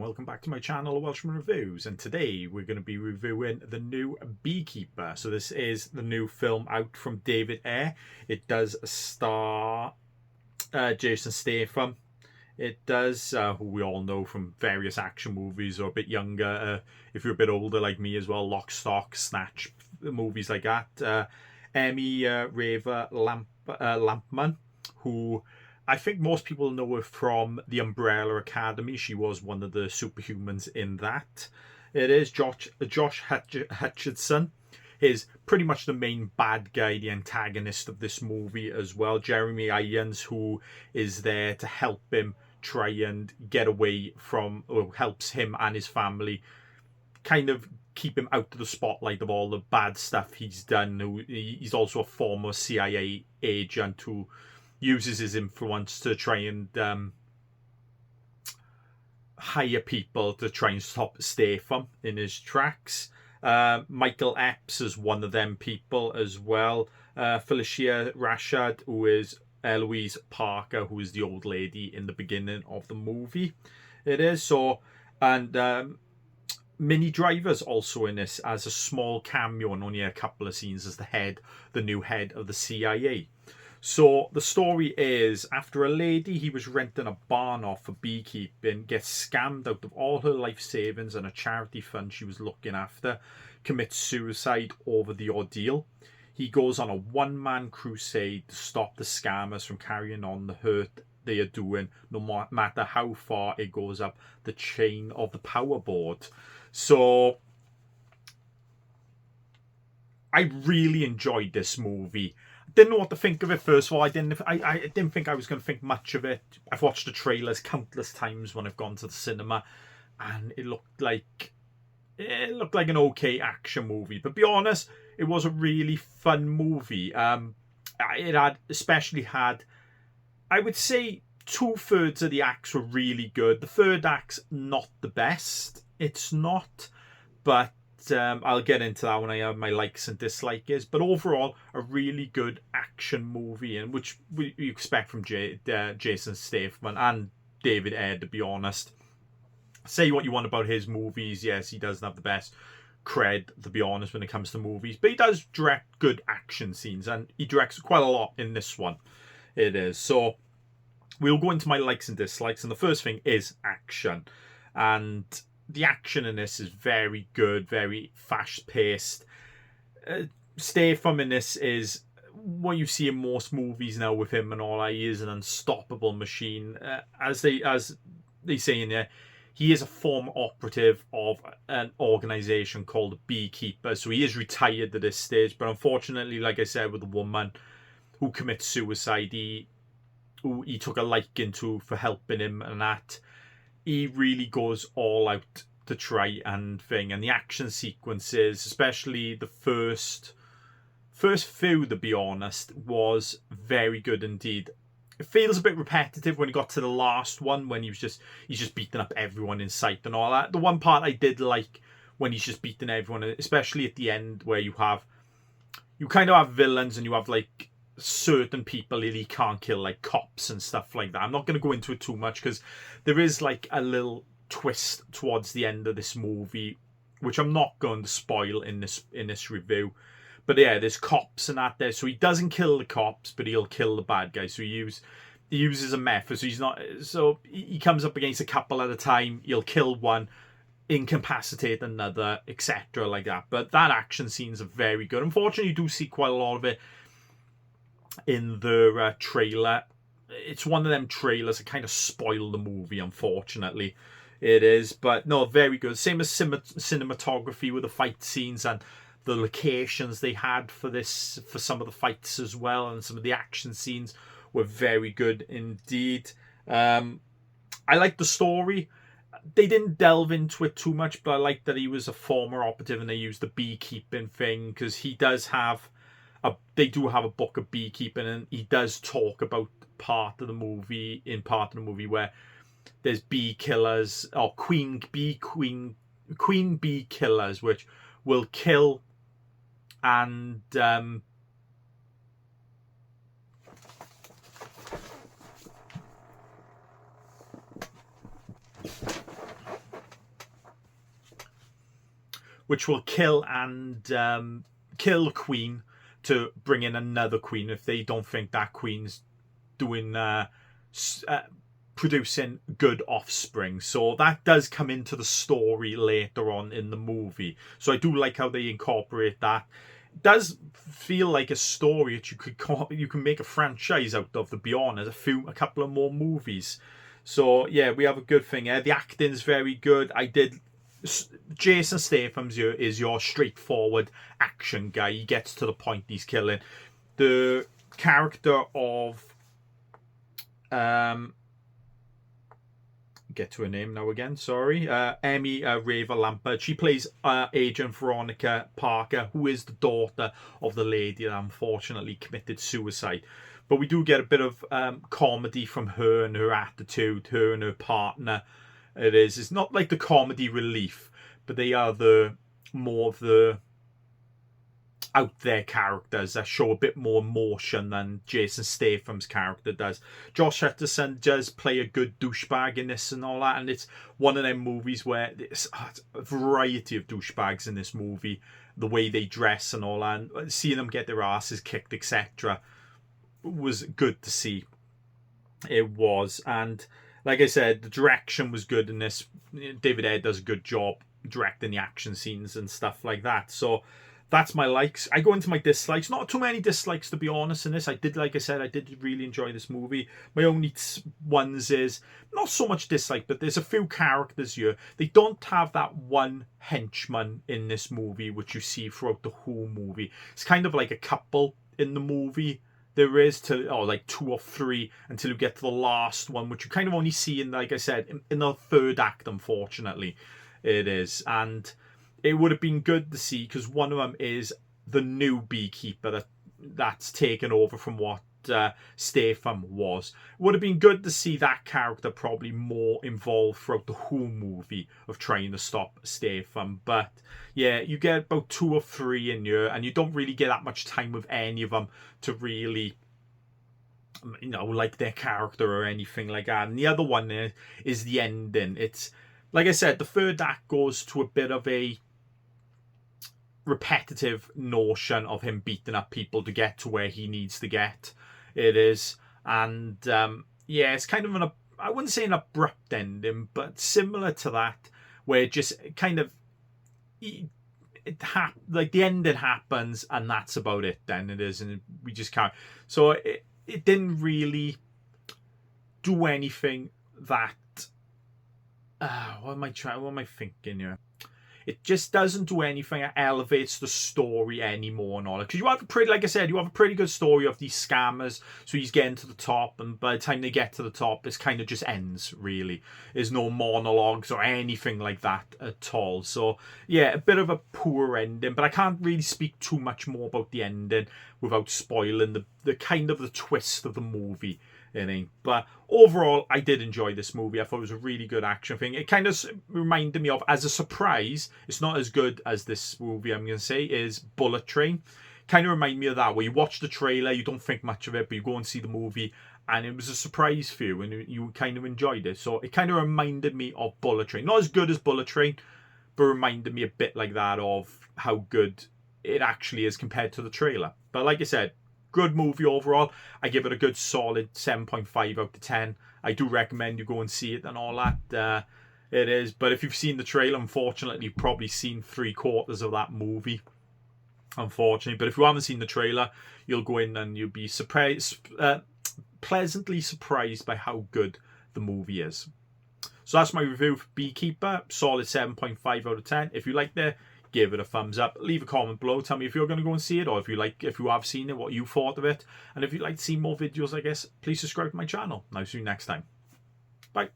welcome back to my channel, Welshman Reviews, and today we're going to be reviewing the new Beekeeper. So this is the new film out from David Ayer. It does star Jason Statham. It does, who we all know from various action movies, or a bit younger, if you're a bit older like me as well, Lock, Stock, Snatch, movies like that. Emmy Raver Lampman, who I think most people know her from the Umbrella Academy. She was one of the superhumans in that. It is Josh Hutcherson. Is pretty much the main bad guy, the antagonist of this movie as well. Jeremy Irons, who is there to help him try and get away from, or helps him and his family kind of keep him out of the spotlight of all the bad stuff he's done. He's also a former CIA agent who uses his influence to try and hire people to try and stop Statham in his tracks. Michael Epps is one of them people as well. Felicia Rashad, who is Eloise Parker, who is the old lady in the beginning of the movie. It is so, and Minnie Driver's also in this as a small cameo and only a couple of scenes as the new head of the CIA. So the story is, after a lady he was renting a barn off for beekeeping gets scammed out of all her life savings and a charity fund she was looking after, commits suicide over the ordeal. He goes on a one-man crusade to stop the scammers from carrying on the hurt they are doing, no matter how far it goes up the chain of the power board. So I really enjoyed this movie. Didn't know what to think of it. First of all, I didn't think I was going to think much of it. I've watched the trailers countless times when I've gone to the cinema, and it looked like an okay action movie. But to be honest, it was a really fun movie. It especially had, I would say, 2/3 of the acts were really good. The third act's not the best. It's not, but I'll get into that when I have my likes and dislikes. But overall, a really good action movie, and which we expect from Jason Statham and David Ayer, to be honest. Say what you want about his movies. Yes, he doesn't have the best cred, to be honest, when it comes to movies. But he does direct good action scenes, and he directs quite a lot in this one. It is. So we'll go into my likes and dislikes, and the first thing is action. And the action in this is very good, very fast-paced. Statham in this is what you see in most movies now with him and all. He is an unstoppable machine. As they say in there, he is a former operative of an organisation called Beekeeper. So he is retired at this stage. But unfortunately, like I said, with the woman who commits suicide, who he took a liking to for helping him and that, he really goes all out to try and thing. And the action sequences, especially the first few, to be honest, was very good indeed. It feels a bit repetitive when he got to the last one, when he's just beating up everyone in sight and all that. The one part I did like, when he's just beating everyone, especially at the end, where you kind of have villains and you have like certain people that he can't kill, like cops and stuff like that. I'm not going to go into it too much because there is like a little twist towards the end of this movie, which I'm not going to spoil in this review. But yeah, there's cops and that there, so he doesn't kill the cops, but he'll kill the bad guys. So he uses a method. So he comes up against a couple at a time. He'll kill one, incapacitate another, etc. like that. But that action scenes are very good. Unfortunately, you do see quite a lot of it in the trailer. It's one of them trailers that kind of spoil the movie, unfortunately. It is, but no, very good. Same as cinematography with the fight scenes and the locations they had for some of the fights as well, and some of the action scenes were very good indeed. I like the story. They didn't delve into it too much, but I like that he was a former operative and they used the beekeeping thing, because he does have they do have a book of beekeeping, and he does talk about part of the movie where there's bee killers, or queen bee killers, which will kill and which will kill kill the queen to bring in another queen if they don't think that queen's doing producing good offspring. So that does come into the story later on in the movie. So I do like how they incorporate that. It does feel like a story that you can make a franchise out of, to be honest. A couple of more movies. So yeah, we have a good thing here. The acting's very good. Jason Statham is your straightforward action guy. He gets to the point he's killing. The character of get to her name now again, sorry. Emmy Raver Lampert. She plays Agent Veronica Parker, who is the daughter of the lady that unfortunately committed suicide. But we do get a bit of comedy from her and her attitude, her and her partner. It's not like the comedy relief, but they are more of the out there characters that show a bit more emotion than Jason Statham's character does. Josh Hutcherson does play a good douchebag in this and all that, and it's one of them movies where there's a variety of douchebags in this movie. The way they dress and all that, and seeing them get their asses kicked, etc., was good to see. It was, and like I said, the direction was good in this. David Ayer does a good job directing the action scenes and stuff like that. So that's my likes. I go into my dislikes. Not too many dislikes, to be honest, in this. Like I said, I did really enjoy this movie. My only ones is not so much dislike, but there's a few characters here. They don't have that one henchman in this movie, which you see throughout the whole movie. It's kind of like a couple in the movie. There is like 2 or 3 until you get to the last one, which you kind of only see in, like I said, in the third act, unfortunately. It is. And it would have been good to see, because one of them is the new Beekeeper that's taken over from what Statham was. It would have been good to see that character probably more involved throughout the whole movie of trying to stop Statham. But yeah, you get about 2 or 3 in here, and you don't really get that much time with any of them to really, like their character or anything like that. And the other one is the ending. It's, like I said, the third act goes to a bit of a repetitive notion of him beating up people to get to where he needs to get. It is. And yeah, it's kind of I wouldn't say an abrupt ending, but similar to that, where it just kind of like the ending happens and that's about it. Then it is, and we just can't. So it didn't really do anything that. What am I thinking here? It just doesn't do anything that elevates the story anymore and all that. Because you have like I said, you have a pretty good story of these scammers. So he's getting to the top, and by the time they get to the top, it kind of just ends, really. There's no monologues or anything like that at all. So yeah, a bit of a poor ending, but I can't really speak too much more about the ending without spoiling the kind of the twist of the movie. But overall, I did enjoy this movie. I thought it was a really good action thing. It kind of reminded me of, as a surprise, it's not as good as this movie, I'm going to say, is Bullet Train. Kind of remind me of that, where you watch the trailer, you don't think much of it, but you go and see the movie, and it was a surprise for you, and you kind of enjoyed it. So it kind of reminded me of Bullet Train. Not as good as Bullet Train, but reminded me a bit like that of how good it actually is compared to the trailer. But like I said, good movie overall. I give it a good solid 7.5 out of 10. I do recommend you go and see it and all that. It is. But if you've seen the trailer, unfortunately, you've probably seen 3/4 of that movie. Unfortunately. But if you haven't seen the trailer, you'll go in and you'll be pleasantly surprised by how good the movie is. So that's my review for Beekeeper. Solid 7.5 out of 10. If you liked it, give it a thumbs up. Leave a comment below. Tell me if you're going to go and see it, or if you have seen it, what you thought of it. And if you'd like to see more videos, I guess, please subscribe to my channel. I'll see you next time. Bye.